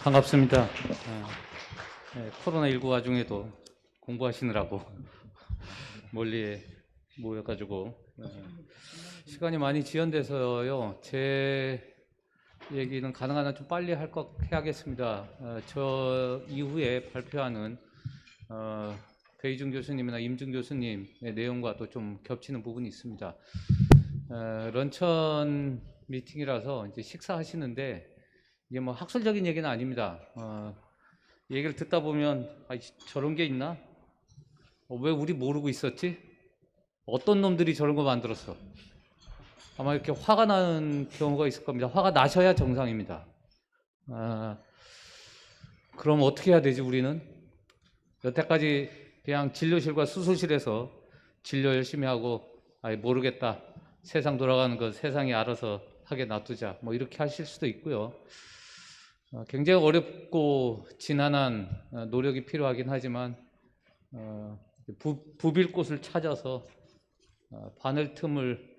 반갑습니다. 네, 코로나19 와중에도 공부하시느라고 멀리 모여가지고 시간이 많이 지연돼서요. 제 얘기는 가능한 한 좀 빨리 해야겠습니다. 저 이후에 발표하는 배희준 교수님이나 임준 교수님의 내용과 또 좀 겹치는 부분이 있습니다. 런천 미팅이라서 이제 식사하시는데 이게 뭐 학술적인 얘기는 아닙니다. 얘기를 듣다 보면 저런 게 있나? 왜 우리 모르고 있었지? 어떤 놈들이 저런 거 만들었어? 아마 이렇게 화가 나는 경우가 있을 겁니다. 화가 나셔야 정상입니다. 그럼 어떻게 해야 되지 우리는? 여태까지 그냥 진료실과 수술실에서 진료 열심히 하고 모르겠다. 세상 돌아가는 거 세상이 알아서 하게 놔두자. 뭐 이렇게 하실 수도 있고요. 굉장히 어렵고 지난한 노력이 필요하긴 하지만 부빌 곳을 찾아서 바늘 틈을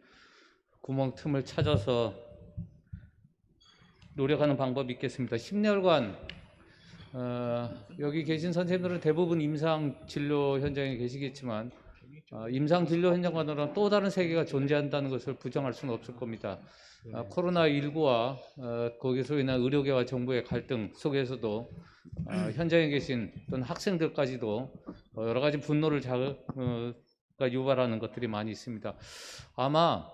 구멍 틈을 찾아서 노력하는 방법이 있겠습니다. 심내혈관 여기 계신 선생님들은 대부분 임상 진료 현장에 계시겠지만 임상 진료 현장과는 또 다른 세계가 존재한다는 것을 부정할 수는 없을 겁니다. 코로나19와 거기서 인한 의료계와 정부의 갈등 속에서도 현장에 계신 또는 학생들까지도 여러 가지 분노를 유발하는 것들이 많이 있습니다. 아마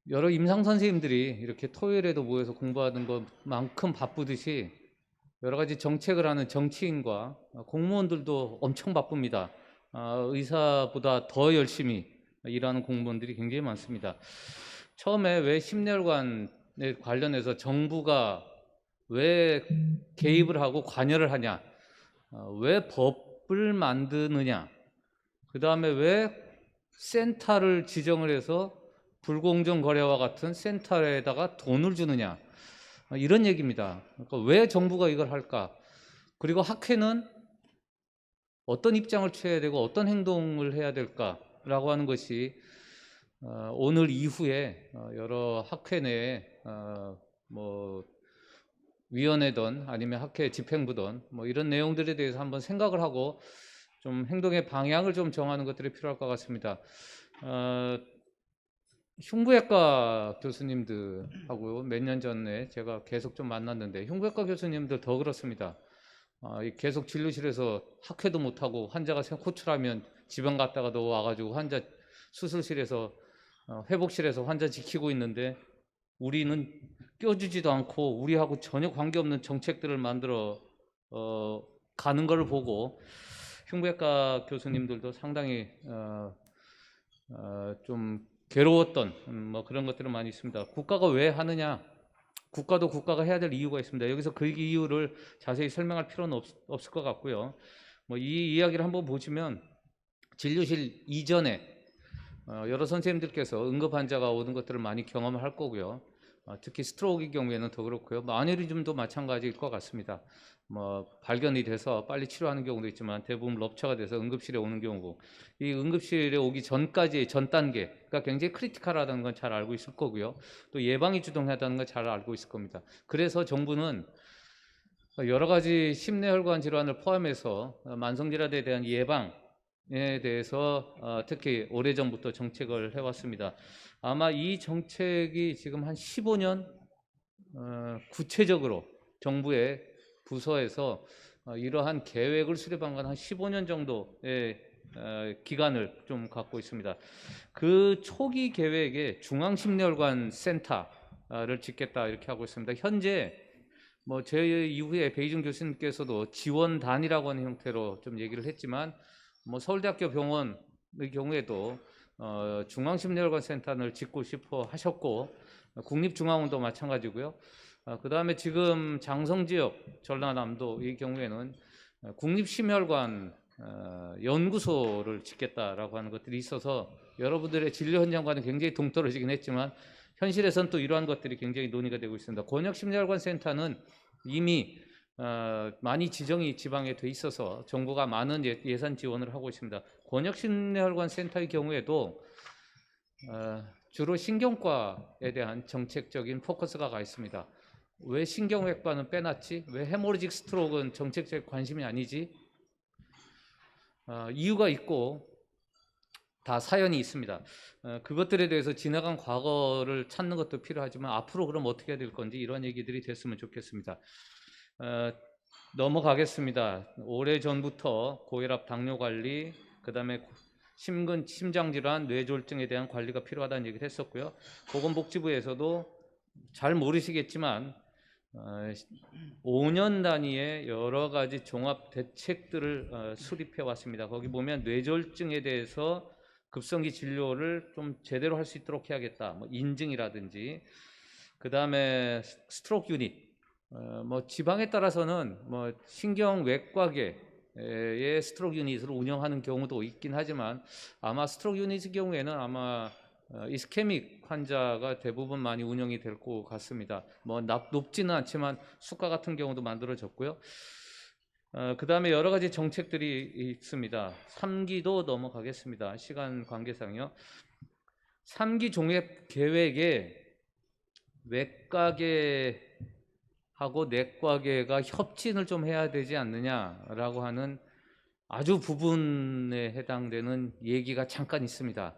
여러 임상 선생님들이 이렇게 토요일에도 모여서 공부하는 것만큼 바쁘듯이 여러 가지 정책을 하는 정치인과 공무원들도 엄청 바쁩니다. 의사보다 더 열심히 일하는 공무원들이 굉장히 많습니다. 처음에 왜 심내혈관에 관련해서 정부가 왜 개입을 하고 관여를 하냐, 왜 법을 만드느냐, 그 다음에 왜 센터를 지정을 해서 불공정 거래와 같은 센터에다가 돈을 주느냐, 이런 얘기입니다. 그러니까 왜 정부가 이걸 할까? 그리고 학회는 어떤 입장을 취해야 되고 어떤 행동을 해야 될까라고 하는 것이 오늘 이후에 여러 학회 내에 뭐 위원회든 아니면 학회 집행부든 뭐 이런 내용들에 대해서 한번 생각을 하고 좀 행동의 방향을 좀 정하는 것들이 필요할 것 같습니다. 흉부외과 교수님들하고 몇 년 전에 제가 계속 좀 만났는데 흉부외과 교수님들 더 그렇습니다. 계속 진료실에서 학회도 못하고 환자가 호출하면 지방 갔다가도 와가지고 환자 수술실에서 회복실에서 환자 지키고 있는데 우리는 껴주지도 않고 우리하고 전혀 관계없는 정책들을 만들어 가는 걸 보고 흉부외과 교수님들도 상당히 좀 괴로웠던 뭐 그런 것들은 많이 있습니다. 국가가 왜 하느냐? 국가도 국가가 해야 될 이유가 있습니다. 여기서 그 이유를 자세히 설명할 필요는 없을 것 같고요. 뭐 이 이야기를 한번 보시면 진료실 이전에 여러 선생님들께서 응급 환자가 오는 것들을 많이 경험을 할 거고요. 특히 스트로크의 경우에는 더 그렇고요. 아뉴리즘도 마찬가지일 것 같습니다. 발견이 돼서 빨리 치료하는 경우도 있지만 대부분 럽처가 돼서 응급실에 오는 경우고, 이 응급실에 오기 전까지의 전 단계가 굉장히 크리티컬하다는 건 잘 알고 있을 거고요. 또 예방이 주동하다는 건 잘 알고 있을 겁니다. 그래서 정부는 여러 가지 심내혈관 질환을 포함해서 만성질환에 대한 예방에 대해서 특히 오래전부터 정책을 해왔습니다. 아마 이 정책이 지금 한 15년 구체적으로 정부의 부서에서 이러한 계획을 수립한 건 한 15년 정도의 기간을 좀 갖고 있습니다. 그 초기 계획에 중앙심내혈관 센터를 짓겠다 이렇게 하고 있습니다. 현재 제 이후에 배희준 교수님께서도 지원단이라고 하는 형태로 좀 얘기를 했지만 서울대학교 병원의 경우에도 중앙심내혈관 센터를 짓고 싶어 하셨고, 국립중앙원도 마찬가지고요. 그 다음에 지금 장성지역 전라남도 이 경우에는 국립심혈관 연구소를 짓겠다라고 하는 것들이 있어서 여러분들의 진료 현장과는 굉장히 동떨어지긴 했지만 현실에서는 또 이러한 것들이 굉장히 논의가 되고 있습니다. 권역심혈관 센터는 이미 많이 지정이 지방에 돼 있어서 정부가 많은 예산 지원을 하고 있습니다. 권역심혈관 센터의 경우에도 주로 신경과에 대한 정책적인 포커스가 가 있습니다. 왜 신경외과는 빼놨지? 왜 헤모리직 스트로크는 정책적 관심이 아니지? 이유가 있고 다 사연이 있습니다. 그것들에 대해서 지나간 과거를 찾는 것도 필요하지만 앞으로 그럼 어떻게 해야 될 건지 이런 얘기들이 됐으면 좋겠습니다. 넘어가겠습니다. 오래전부터 고혈압, 당뇨 관리, 그 다음에 심장질환, 뇌졸중에 대한 관리가 필요하다는 얘기를 했었고요. 보건복지부에서도 잘 모르시겠지만 5년 단위의 여러 가지 종합 대책들을 수립해 왔습니다. 거기 보면 뇌졸중에 대해서 급성기 진료를 좀 제대로 할 수 있도록 해야겠다. 뭐 인증이라든지, 그 다음에 스트로크 유닛, 뭐 지방에 따라서는 뭐 신경외과계의 스트로크 유닛을 운영하는 경우도 있긴 하지만 아마 스트로크 유닛의 경우에는 아마 이스케믹 환자가 대부분 많이 운영이 될 것 같습니다. 뭐 높지는 않지만 수가 같은 경우도 만들어졌고요. 그 다음에 여러 가지 정책들이 있습니다. 3기도 넘어가겠습니다. 시간 관계상요. 3기 종합 계획에 외과계하고 내과계가 협진을 좀 해야 되지 않느냐라고 하는 아주 부분에 해당되는 얘기가 잠깐 있습니다.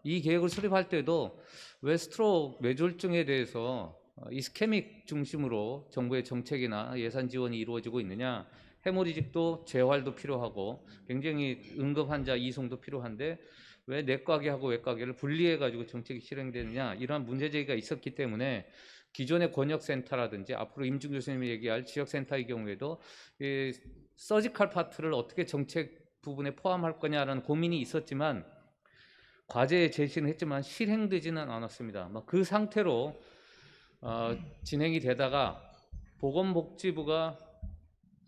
이 계획을 수립할 때도 왜 스트로크 뇌졸중에 대해서 이스케믹 중심으로 정부의 정책이나 예산 지원이 이루어지고 있느냐, 헤모리직도 재활도 필요하고 굉장히 응급 환자 이송도 필요한데 왜 내과계하고 외과계를 분리해 가지고 정책이 실행되느냐, 이러한 문제 제기가 있었기 때문에 기존의 권역센터라든지 앞으로 임준 교수님이 얘기할 지역센터의 경우에도 이 서지컬 파트를 어떻게 정책 부분에 포함할 거냐라는 고민이 있었지만 과제에 제시는 했지만 실행되지는 않았습니다. 그 상태로 진행이 되다가 보건복지부가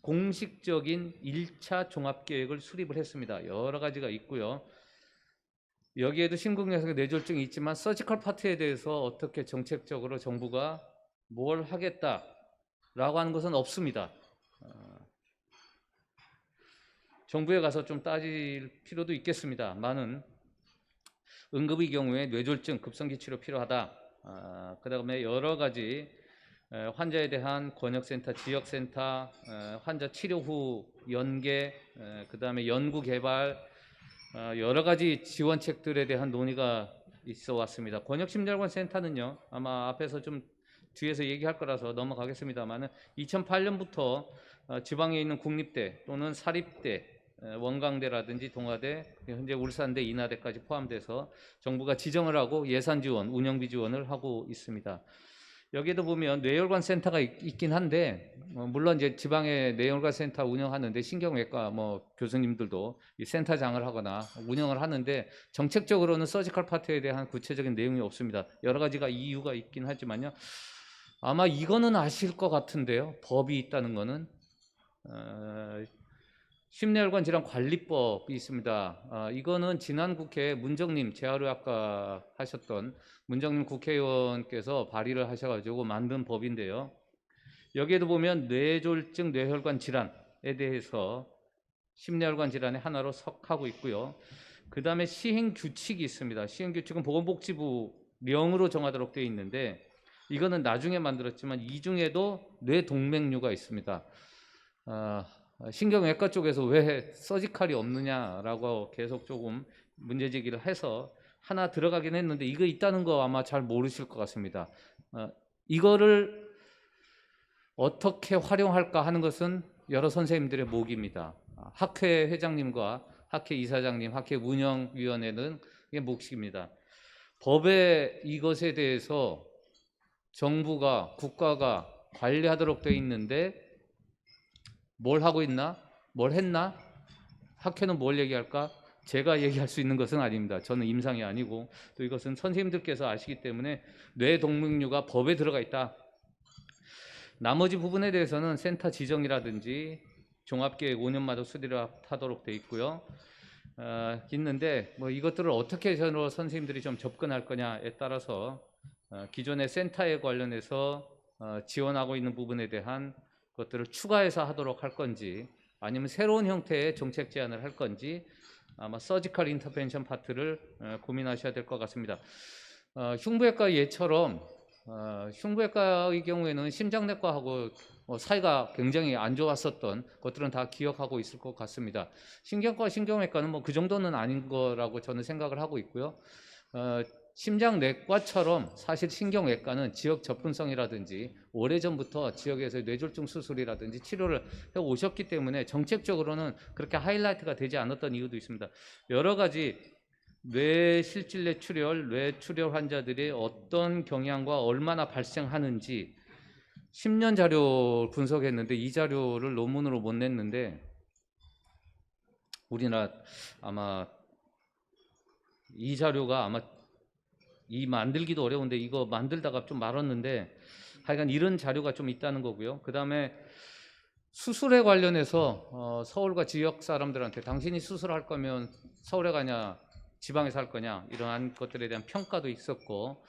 공식적인 1차 종합계획을 수립을 했습니다. 여러 가지가 있고요. 여기에도 심근경색 뇌졸중이 있지만 서지컬 파트에 대해서 어떻게 정책적으로 정부가 뭘 하겠다라고 하는 것은 없습니다. 정부에 가서 좀 따질 필요도 있겠습니다만은 응급의 경우에 뇌졸중 급성기 치료 필요하다. 그 다음에 여러 가지 환자에 대한 권역센터, 지역센터, 환자 치료 후 연계, 그 다음에 연구 개발, 여러 가지 지원책들에 대한 논의가 있어 왔습니다. 권역심혈관센터는요, 아마 앞에서 좀 뒤에서 얘기할 거라서 넘어가겠습니다만 2008년부터 지방에 있는 국립대 또는 사립대, 원광대라든지 동아대, 현재 울산대, 인하대까지 포함돼서 정부가 지정을 하고 예산 지원, 운영비 지원을 하고 있습니다. 여기에도 보면 뇌혈관 센터가 있긴 한데 물론 이제 지방에 뇌혈관 센터 운영하는데 신경외과 뭐 교수님들도 이 센터장을 하거나 운영을 하는데 정책적으로는 서지컬 파트에 대한 구체적인 내용이 없습니다. 여러 가지가 이유가 있긴 하지만요. 아마 이거는 아실 것 같은데요. 법이 있다는 거는 심내혈관 질환 관리법이 있습니다. 이거는 지난 국회 문정님 재활의학과 하셨던 문정님 국회의원께서 발의를 하셔가지고 만든 법인데요. 여기에도 보면 뇌졸중, 뇌혈관 질환에 대해서 심내혈관 질환의 하나로 속하고 있고요. 그 다음에 시행 규칙이 있습니다. 시행 규칙은 보건복지부 명으로 정하도록 되어 있는데 이거는 나중에 만들었지만 이 중에도 뇌동맥류가 있습니다. 신경외과 쪽에서 왜 서지컬이 없느냐라고 계속 조금 문제 제기를 해서 하나 들어가긴 했는데 이거 있다는 거 아마 잘 모르실 것 같습니다. 이거를 어떻게 활용할까 하는 것은 여러 선생님들의 몫입니다. 학회 회장님과 학회 이사장님, 학회 운영위원회는 이게 몫입니다. 법에 이것에 대해서 정부가, 국가가 관리하도록 되어 있는데 뭘 하고 있나? 뭘 했나? 학회는 뭘 얘기할까? 제가 얘기할 수 있는 것은 아닙니다. 저는 임상이 아니고 또 이것은 선생님들께서 아시기 때문에 뇌동맥류가 법에 들어가 있다. 나머지 부분에 대해서는 센터 지정이라든지 종합계획 5년마다 수립하도록 되어 있고요. 있는데 뭐 이것들을 어떻게 선생님들이 좀 접근할 거냐에 따라서 기존의 센터에 관련해서 지원하고 있는 부분에 대한 것들을 추가해서 하도록 할 건지 아니면 새로운 형태의 정책 제안을 할 건지 아마 서지컬 인터벤션 파트를 고민하셔야 될 것 같습니다. 흉부외과 예처럼 흉부외과의 경우에는 심장내과하고 사이가 굉장히 안 좋았었던 것들은 다 기억하고 있을 것 같습니다. 신경과 신경외과는 뭐 그 정도는 아닌 거라고 저는 생각을 하고 있고요. 심장내과처럼 사실 신경외과는 지역 접근성이라든지 오래전부터 지역에서 뇌졸중 수술이라든지 치료를 해 오셨기 때문에 정책적으로는 그렇게 하이라이트가 되지 않았던 이유도 있습니다. 여러 가지 뇌실질 뇌출혈, 뇌출혈 환자들이 어떤 경향과 얼마나 발생하는지 10년 자료 분석했는데 이 자료를 논문으로 못 냈는데 우리나라 아마 이 자료가 아마 이 만들기도 어려운데 이거 만들다가 좀 말았는데 하여간 이런 자료가 좀 있다는 거고요. 그 다음에 수술에 관련해서 서울과 지역 사람들한테 당신이 수술할 거면 서울에 가냐 지방에서 할 거냐 이러한 것들에 대한 평가도 있었고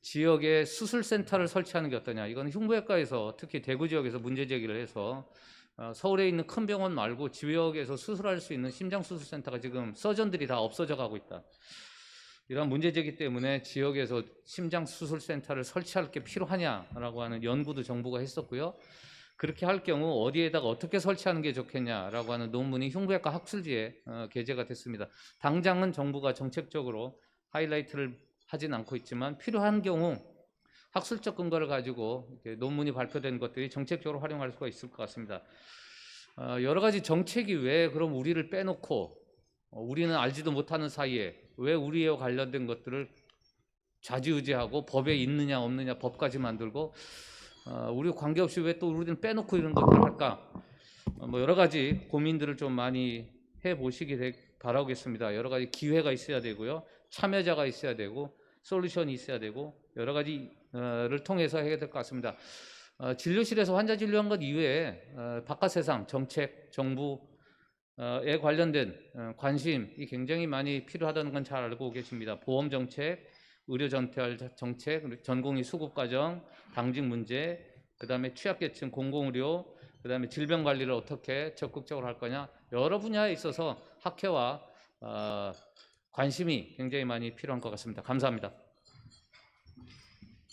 지역에 수술센터를 설치하는 게 어떠냐 이건 흉부외과에서 특히 대구 지역에서 문제 제기를 해서 서울에 있는 큰 병원 말고 지역에서 수술할 수 있는 심장수술센터가 지금 서전들이 다 없어져 가고 있다. 이런 문제제기 때문에 지역에서 심장수술센터를 설치할 게 필요하냐라고 하는 연구도 정부가 했었고요. 그렇게 할 경우 어디에다가 어떻게 설치하는 게 좋겠냐라고 하는 논문이 흉부외과 학술지에 게재가 됐습니다. 당장은 정부가 정책적으로 하이라이트를 하진 않고 있지만 필요한 경우 학술적 근거를 가지고 논문이 발표된 것들이 정책적으로 활용할 수가 있을 것 같습니다. 여러 가지 정책이 왜 그럼 우리를 빼놓고 우리는 알지도 못하는 사이에 왜 우리와 관련된 것들을 좌지우지하고 법에 있느냐 없느냐 법까지 만들고 우리 관계없이 왜 또 우리는 빼놓고 이런 것들을 할까? 뭐 여러 가지 고민들을 좀 많이 해보시기 바라겠습니다. 여러 가지 기회가 있어야 되고요. 참여자가 있어야 되고 솔루션이 있어야 되고 여러 가지를 통해서 해야 될 것 같습니다. 진료실에서 환자 진료한 것 이외에 바깥 세상, 정책, 정부에 관련된 관심이 굉장히 많이 필요하다는 건 잘 알고 계십니다. 보험 정책, 의료 전달 정책, 전공의 수급 과정, 당직 문제, 그다음에 취약계층 공공의료, 그다음에 질병 관리를 어떻게 적극적으로 할 거냐 여러 분야에 있어서 학회와 관심이 굉장히 많이 필요한 것 같습니다. 감사합니다.